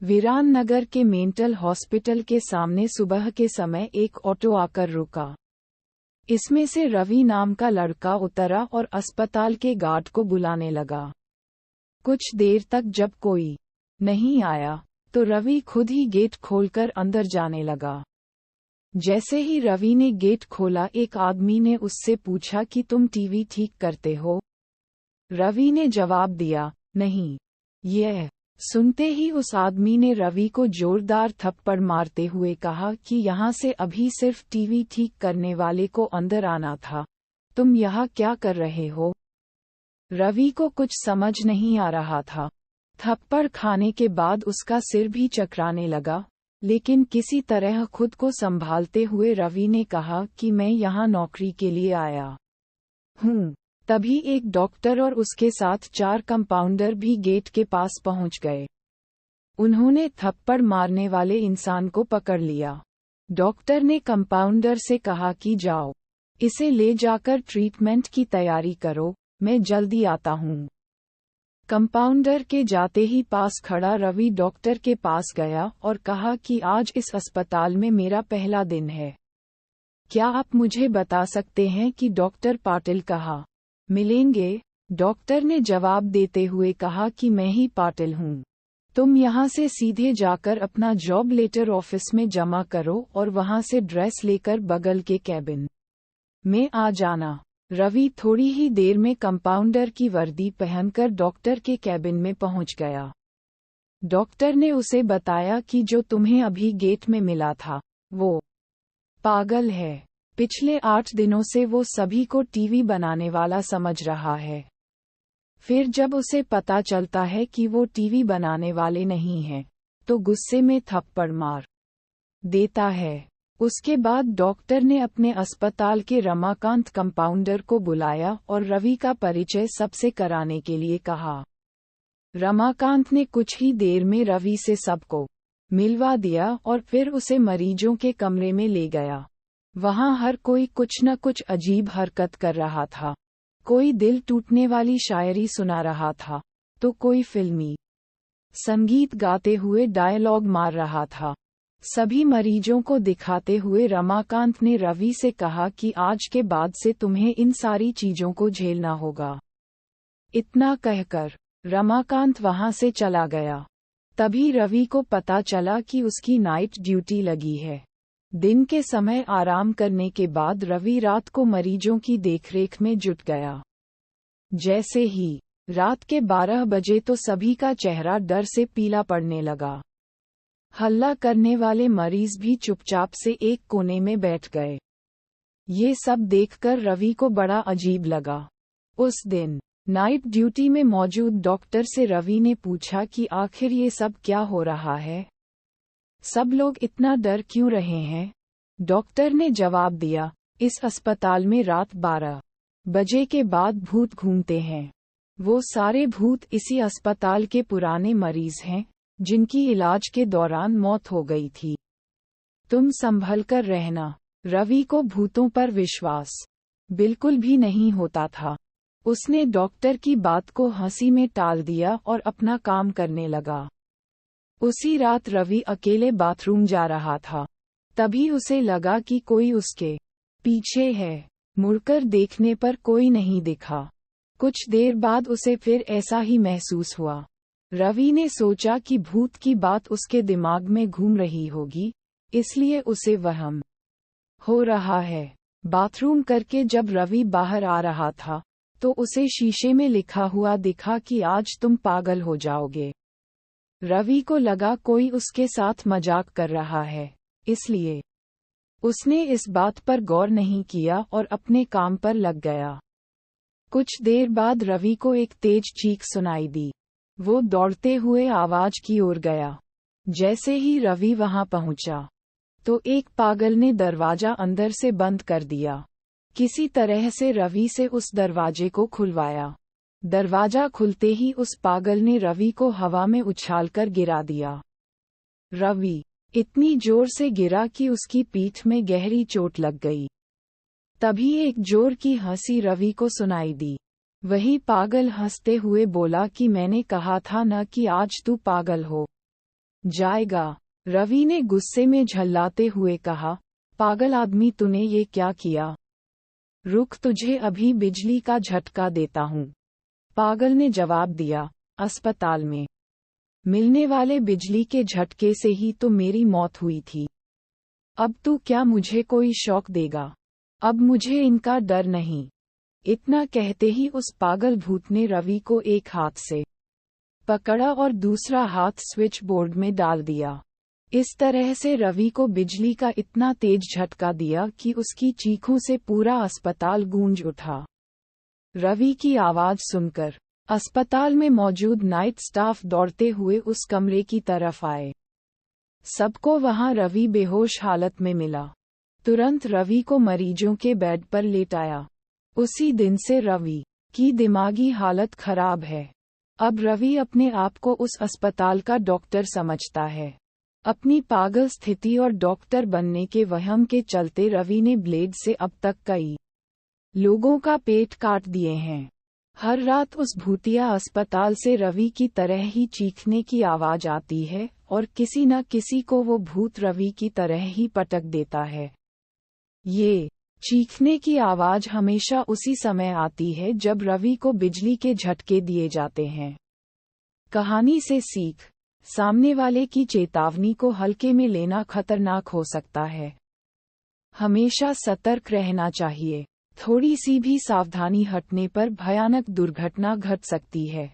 वीरान नगर के mental hospital के सामने सुबह के समय एक ऑटो आकर रुका। इसमें से रवि नाम का लड़का उतरा और अस्पताल के गार्ड को बुलाने लगा। कुछ देर तक जब कोई नहीं आया तो रवि खुद ही गेट खोलकर अंदर जाने लगा। जैसे ही रवि ने गेट खोला, एक आदमी ने उससे पूछा कि तुम टीवी ठीक करते हो? रवि ने जवाब दिया, नहीं। यह सुनते ही उस आदमी ने रवि को जोरदार थप्पड़ मारते हुए कहा कि यहाँ से अभी सिर्फ टीवी ठीक करने वाले को अंदर आना था, तुम यहाँ क्या कर रहे हो? रवि को कुछ समझ नहीं आ रहा था। थप्पड़ खाने के बाद उसका सिर भी चकराने लगा, लेकिन किसी तरह खुद को संभालते हुए रवि ने कहा कि मैं यहाँ नौकरी के लिए आया हूँ। तभी एक डॉक्टर और उसके साथ 4 कंपाउंडर भी गेट के पास पहुंच गए। उन्होंने थप्पड़ मारने वाले इंसान को पकड़ लिया। डॉक्टर ने कंपाउंडर से कहा कि जाओ, इसे ले जाकर ट्रीटमेंट की तैयारी करो, मैं जल्दी आता हूँ। कंपाउंडर के जाते ही पास खड़ा रवि डॉक्टर के पास गया और कहा कि आज इस अस्पताल में मेरा पहला दिन है। क्या आप मुझे बता सकते हैं कि डॉक्टर पाटिल कहाँ मिलेंगे? डॉक्टर ने जवाब देते हुए कहा कि मैं ही पाटिल हूँ। तुम यहाँ से सीधे जाकर अपना जॉब लेटर ऑफिस में जमा करो और वहाँ से ड्रेस लेकर बगल के कैबिन में आ जाना। रवि थोड़ी ही देर में कंपाउंडर की वर्दी पहनकर डॉक्टर के कैबिन में पहुँच गया। डॉक्टर ने उसे बताया कि जो तुम्हें अभी गेट में मिला था, वो पागल है। पिछले 8 दिनों से वो सभी को टीवी बनाने वाला समझ रहा है। फिर जब उसे पता चलता है कि वो टीवी बनाने वाले नहीं हैं, तो गुस्से में थप्पड़ मार देता है। उसके बाद डॉक्टर ने अपने अस्पताल के रमाकांत कंपाउंडर को बुलाया और रवि का परिचय सबसे कराने के लिए कहा। रमाकांत ने कुछ ही देर में रवि से सबको मिलवा दिया और फिर उसे मरीजों के कमरे में ले गया। वहां हर कोई कुछ न कुछ अजीब हरकत कर रहा था। कोई दिल टूटने वाली शायरी सुना रहा था, तो कोई फिल्मी संगीत गाते हुए डायलॉग मार रहा था। सभी मरीजों को दिखाते हुए रमाकांत ने रवि से कहा कि आज के बाद से तुम्हें इन सारी चीजों को झेलना होगा। इतना कहकर रमाकांत वहां से चला गया। तभी रवि को पता चला कि उसकी नाइट ड्यूटी लगी है। दिन के समय आराम करने के बाद रवि रात को मरीजों की देखरेख में जुट गया। जैसे ही रात के 12 बजे तो सभी का चेहरा डर से पीला पड़ने लगा। हल्ला करने वाले मरीज भी चुपचाप से एक कोने में बैठ गए। ये सब देखकर रवि को बड़ा अजीब लगा। उस दिन नाइट ड्यूटी में मौजूद डॉक्टर से रवि ने पूछा कि आखिर ये सब क्या हो रहा है? सब लोग इतना डर क्यों रहे हैं? डॉक्टर ने जवाब दिया, इस अस्पताल में रात 12 बजे के बाद भूत घूमते हैं। वो सारे भूत इसी अस्पताल के पुराने मरीज हैं, जिनकी इलाज के दौरान मौत हो गई थी। तुम संभल कर रहना। रवि को भूतों पर विश्वास बिल्कुल भी नहीं होता था। उसने डॉक्टर की बात को हंसी में टाल दिया और अपना काम करने लगा। उसी रात रवि अकेले बाथरूम जा रहा था। तभी उसे लगा कि कोई उसके पीछे है। मुड़कर देखने पर कोई नहीं दिखा। कुछ देर बाद उसे फिर ऐसा ही महसूस हुआ। रवि ने सोचा कि भूत की बात उसके दिमाग में घूम रही होगी, इसलिए उसे वहम हो रहा है। बाथरूम करके जब रवि बाहर आ रहा था, तो उसे शीशे में लिखा हुआ दिखा कि आज तुम पागल हो जाओगे। रवि को लगा कोई उसके साथ मजाक कर रहा है, इसलिए उसने इस बात पर गौर नहीं किया और अपने काम पर लग गया। कुछ देर बाद रवि को एक तेज चीख सुनाई दी। वो दौड़ते हुए आवाज की ओर गया। जैसे ही रवि वहां पहुंचा, तो एक पागल ने दरवाजा अंदर से बंद कर दिया। किसी तरह से रवि से उस दरवाजे को खुलवाया। दरवाजा खुलते ही उस पागल ने रवि को हवा में उछालकर गिरा दिया। रवि इतनी जोर से गिरा कि उसकी पीठ में गहरी चोट लग गई। तभी एक जोर की हंसी रवि को सुनाई दी। वही पागल हंसते हुए बोला कि मैंने कहा था न कि आज तू पागल हो जाएगा। रवि ने गुस्से में झल्लाते हुए कहा, पागल आदमी, तूने ये क्या किया? रुक, तुझे अभी बिजली का झटका देता हूँ। पागल ने जवाब दिया, अस्पताल में मिलने वाले बिजली के झटके से ही तो मेरी मौत हुई थी। अब तू क्या मुझे कोई शौक देगा? अब मुझे इनका डर नहीं। इतना कहते ही उस पागल भूत ने रवि को एक हाथ से पकड़ा और दूसरा हाथ स्विच बोर्ड में डाल दिया। इस तरह से रवि को बिजली का इतना तेज झटका दिया कि उसकी चीखों से पूरा अस्पताल गूंज उठा। रवि की आवाज सुनकर अस्पताल में मौजूद नाइट स्टाफ दौड़ते हुए उस कमरे की तरफ आए। सबको वहां रवि बेहोश हालत में मिला। तुरंत रवि को मरीजों के बेड पर लेटाया। उसी दिन से रवि की दिमागी हालत खराब है। अब रवि अपने आप को उस अस्पताल का डॉक्टर समझता है। अपनी पागल स्थिति और डॉक्टर बनने के वहम के चलते रवि ने ब्लेड से अब तक कई लोगों का पेट काट दिए हैं। हर रात उस भूतिया अस्पताल से रवि की तरह ही चीखने की आवाज आती है और किसी न किसी को वो भूत रवि की तरह ही पटक देता है। ये चीखने की आवाज हमेशा उसी समय आती है जब रवि को बिजली के झटके दिए जाते हैं। कहानी से सीख, सामने वाले की चेतावनी को हल्के में लेना खतरनाक हो सकता है। हमेशा सतर्क रहना चाहिए। थोड़ी सी भी सावधानी हटने पर भयानक दुर्घटना घट सकती है।